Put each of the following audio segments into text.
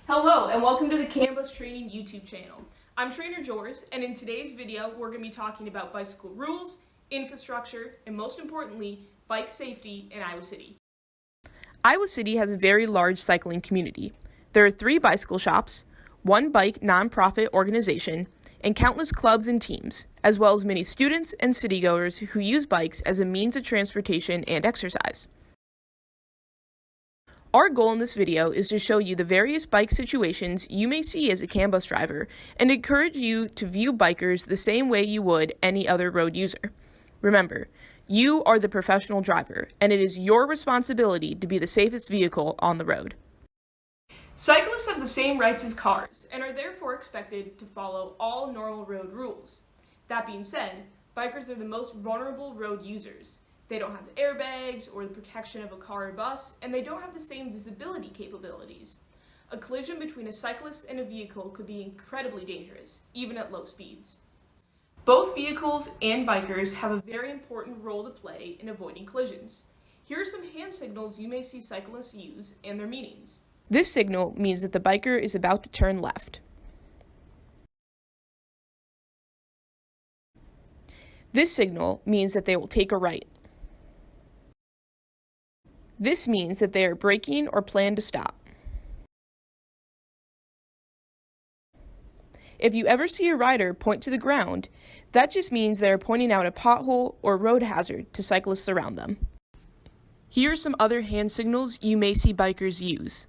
Hello and welcome to the CAN Bus Training YouTube channel. I'm Trainer Joris, and in today's video we're going to be talking about bicycle rules, infrastructure, and most importantly, bike safety in Iowa City. Iowa City has a very large cycling community. There are 3 bicycle shops, 1 bike nonprofit organization, and countless clubs and teams, as well as many students and citygoers who use bikes as a means of transportation and exercise. Our goal in this video is to show you the various bike situations you may see as a CAN bus driver and encourage you to view bikers the same way you would any other road user. Remember, you are the professional driver, and it is your responsibility to be the safest vehicle on the road. Cyclists have the same rights as cars and are therefore expected to follow all normal road rules. That being said, bikers are the most vulnerable road users. They don't have airbags or the protection of a car or bus, and they don't have the same visibility capabilities. A collision between a cyclist and a vehicle could be incredibly dangerous, even at low speeds. Both vehicles and bikers have a very important role to play in avoiding collisions. Here are some hand signals you may see cyclists use and their meanings. This signal means that the biker is about to turn left. This signal means that they will take a right. This means that they are braking or plan to stop. If you ever see a rider point to the ground, that just means they are pointing out a pothole or road hazard to cyclists around them. Here are some other hand signals you may see bikers use.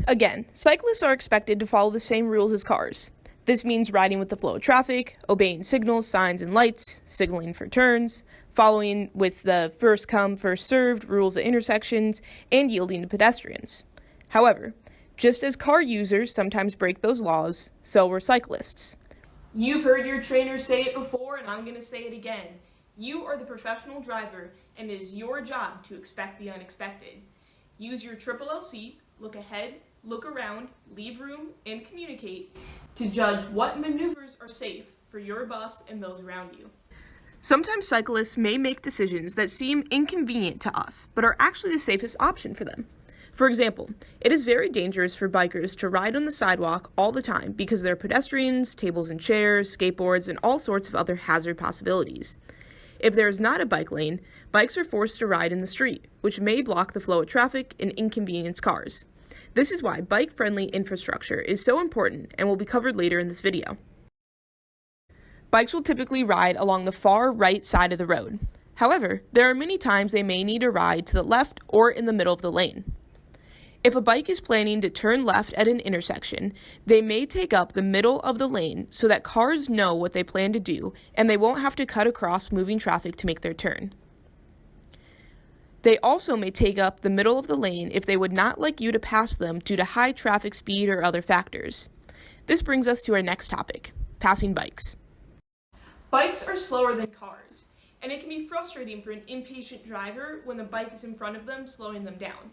Again, cyclists are expected to follow the same rules as cars. This means riding with the flow of traffic, obeying signals, signs, and lights, signaling for turns, following with the first come, first served rules at intersections, and yielding to pedestrians. However, just as car users sometimes break those laws, so will cyclists. You've heard your trainer say it before, and I'm going to say it again. You are the professional driver, and it is your job to expect the unexpected. Use your LLC, look ahead, look around, leave room, and communicate to judge what maneuvers are safe for your bus and those around you. Sometimes cyclists may make decisions that seem inconvenient to us, but are actually the safest option for them. For example, it is very dangerous for bikers to ride on the sidewalk all the time because there are pedestrians, tables and chairs, skateboards, and all sorts of other hazard possibilities. If there is not a bike lane, bikes are forced to ride in the street, which may block the flow of traffic and inconvenience cars. This is why bike-friendly infrastructure is so important and will be covered later in this video. Bikes will typically ride along the far right side of the road. However, there are many times they may need to ride to the left or in the middle of the lane. If a bike is planning to turn left at an intersection, they may take up the middle of the lane so that cars know what they plan to do and they won't have to cut across moving traffic to make their turn. They also may take up the middle of the lane if they would not like you to pass them due to high traffic speed or other factors. This brings us to our next topic, passing bikes. Bikes are slower than cars, and it can be frustrating for an impatient driver when the bike is in front of them, slowing them down.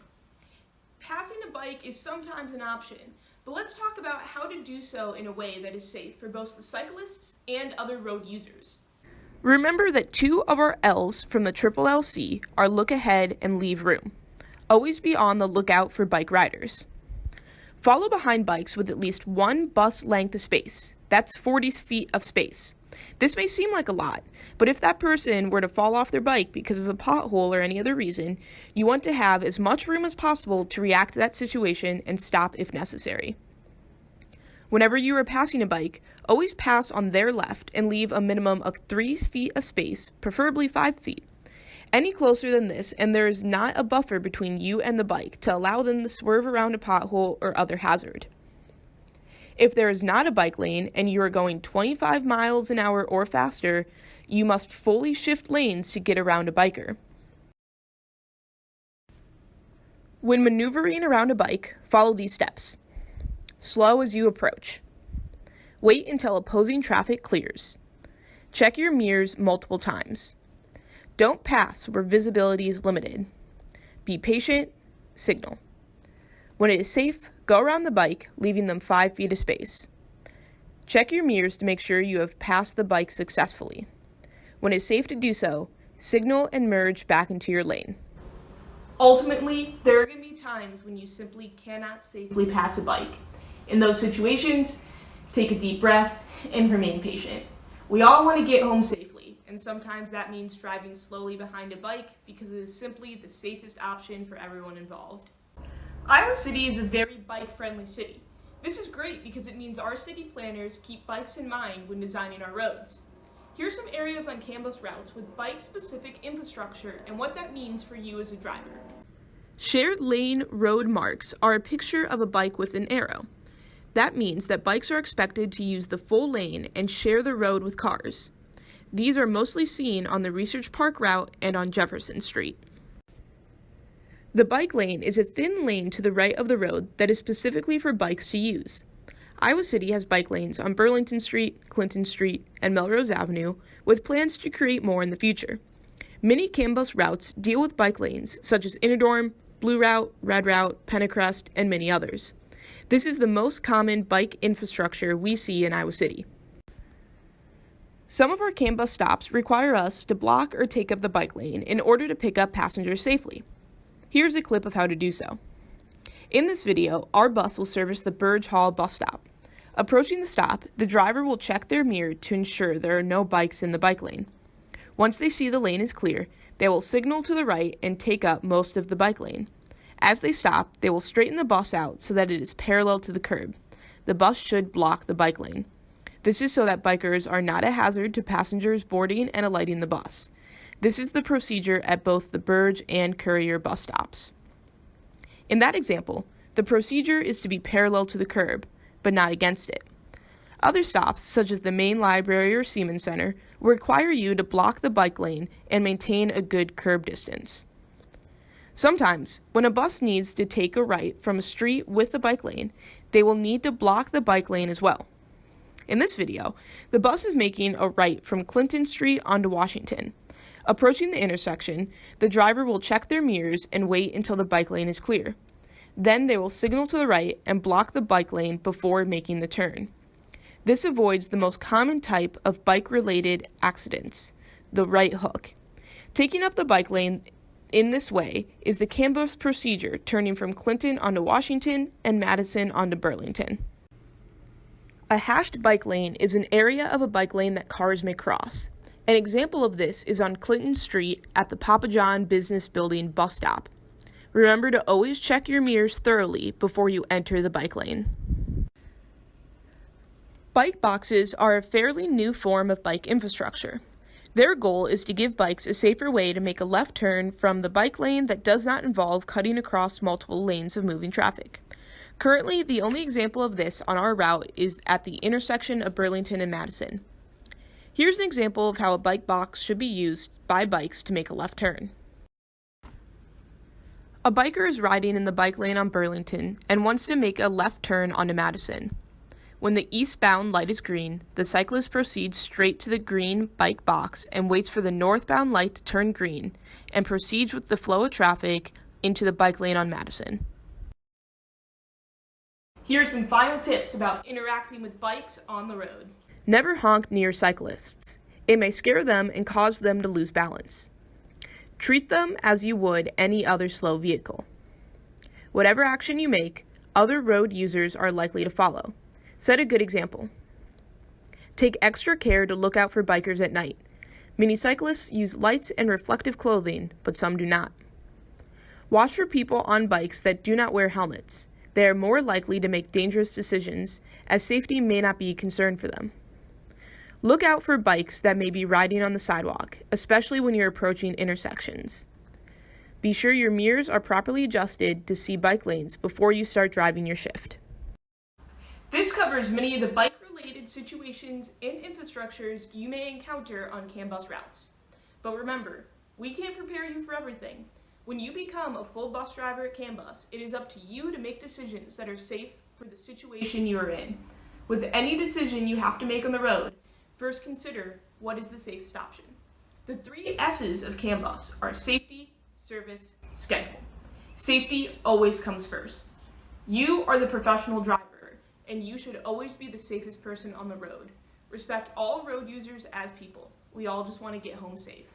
Passing a bike is sometimes an option, but let's talk about how to do so in a way that is safe for both the cyclists and other road users. Remember that 2 of our L's from the LLC are look ahead and leave room. Always be on the lookout for bike riders. Follow behind bikes with at least 1 bus length of space. That's 40 feet of space. This may seem like a lot, but if that person were to fall off their bike because of a pothole or any other reason, you want to have as much room as possible to react to that situation and stop if necessary. Whenever you are passing a bike, always pass on their left and leave a minimum of 3 feet of space, preferably 5 feet. Any closer than this, and there is not a buffer between you and the bike to allow them to swerve around a pothole or other hazard. If there is not a bike lane and you are going 25 miles an hour or faster, you must fully shift lanes to get around a biker. When maneuvering around a bike, follow these steps. Slow as you approach. Wait until opposing traffic clears. Check your mirrors multiple times. Don't pass where visibility is limited. Be patient, signal. When it is safe, go around the bike, leaving them 5 feet of space. Check your mirrors to make sure you have passed the bike successfully. When it's safe to do so, signal and merge back into your lane. Ultimately, there are going to be times when you simply cannot safely pass a bike. In those situations, take a deep breath and remain patient. We all want to get home safely, and sometimes that means driving slowly behind a bike because it is simply the safest option for everyone involved. Iowa City is a very bike-friendly city. This is great because it means our city planners keep bikes in mind when designing our roads. Here are some areas on CAN routes with bike-specific infrastructure and what that means for you as a driver. Shared lane road marks are a picture of a bike with an arrow. That means that bikes are expected to use the full lane and share the road with cars. These are mostly seen on the Research Park route and on Jefferson Street. The bike lane is a thin lane to the right of the road that is specifically for bikes to use. Iowa City has bike lanes on Burlington Street, Clinton Street, and Melrose Avenue, with plans to create more in the future. Many CAN routes deal with bike lanes, such as Inodorm, Blue Route, Red Route, Pentecrest, and many others. This is the most common bike infrastructure we see in Iowa City. Some of our CAN stops require us to block or take up the bike lane in order to pick up passengers safely. Here's a clip of how to do so. In this video, our bus will service the Burge Hall bus stop. Approaching the stop, the driver will check their mirror to ensure there are no bikes in the bike lane. Once they see the lane is clear, they will signal to the right and take up most of the bike lane. As they stop, they will straighten the bus out so that it is parallel to the curb. The bus should block the bike lane. This is so that bikers are not a hazard to passengers boarding and alighting the bus. This is the procedure at both the Burge and Courier bus stops. In that example, the procedure is to be parallel to the curb, but not against it. Other stops, such as the main library or Siemens Center, will require you to block the bike lane and maintain a good curb distance. Sometimes, when a bus needs to take a right from a street with the bike lane, they will need to block the bike lane as well. In this video, the bus is making a right from Clinton Street onto Washington. Approaching the intersection, the driver will check their mirrors and wait until the bike lane is clear. Then they will signal to the right and block the bike lane before making the turn. This avoids the most common type of bike-related accidents, the right hook. Taking up the bike lane in this way is the CAN procedure, turning from Clinton onto Washington and Madison onto Burlington. A hashed bike lane is an area of a bike lane that cars may cross. An example of this is on Clinton Street at the Papa John Business Building bus stop. Remember to always check your mirrors thoroughly before you enter the bike lane. Bike boxes are a fairly new form of bike infrastructure. Their goal is to give bikes a safer way to make a left turn from the bike lane that does not involve cutting across multiple lanes of moving traffic. Currently, the only example of this on our route is at the intersection of Burlington and Madison. Here's an example of how a bike box should be used by bikes to make a left turn. A biker is riding in the bike lane on Burlington and wants to make a left turn onto Madison. When the eastbound light is green, the cyclist proceeds straight to the green bike box and waits for the northbound light to turn green and proceeds with the flow of traffic into the bike lane on Madison. Here are some final tips about interacting with bikes on the road. Never honk near cyclists. It may scare them and cause them to lose balance. Treat them as you would any other slow vehicle. Whatever action you make, other road users are likely to follow. Set a good example. Take extra care to look out for bikers at night. Many cyclists use lights and reflective clothing, but some do not. Watch for people on bikes that do not wear helmets. They are more likely to make dangerous decisions, as safety may not be a concern for them. Look out for bikes that may be riding on the sidewalk, especially when you're approaching intersections. Be sure your mirrors are properly adjusted to see bike lanes before you start driving your shift. This covers many of the bike-related situations and infrastructures you may encounter on CAN routes. But remember, we can't prepare you for everything. When you become a full bus driver at CAN, it is up to you to make decisions that are safe for the situation you are in. With any decision you have to make on the road, first consider what is the safest option. The 3 S's of CAN are safety, service, schedule. Safety always comes first. You are the professional driver, and you should always be the safest person on the road. Respect all road users as people. We all just want to get home safe.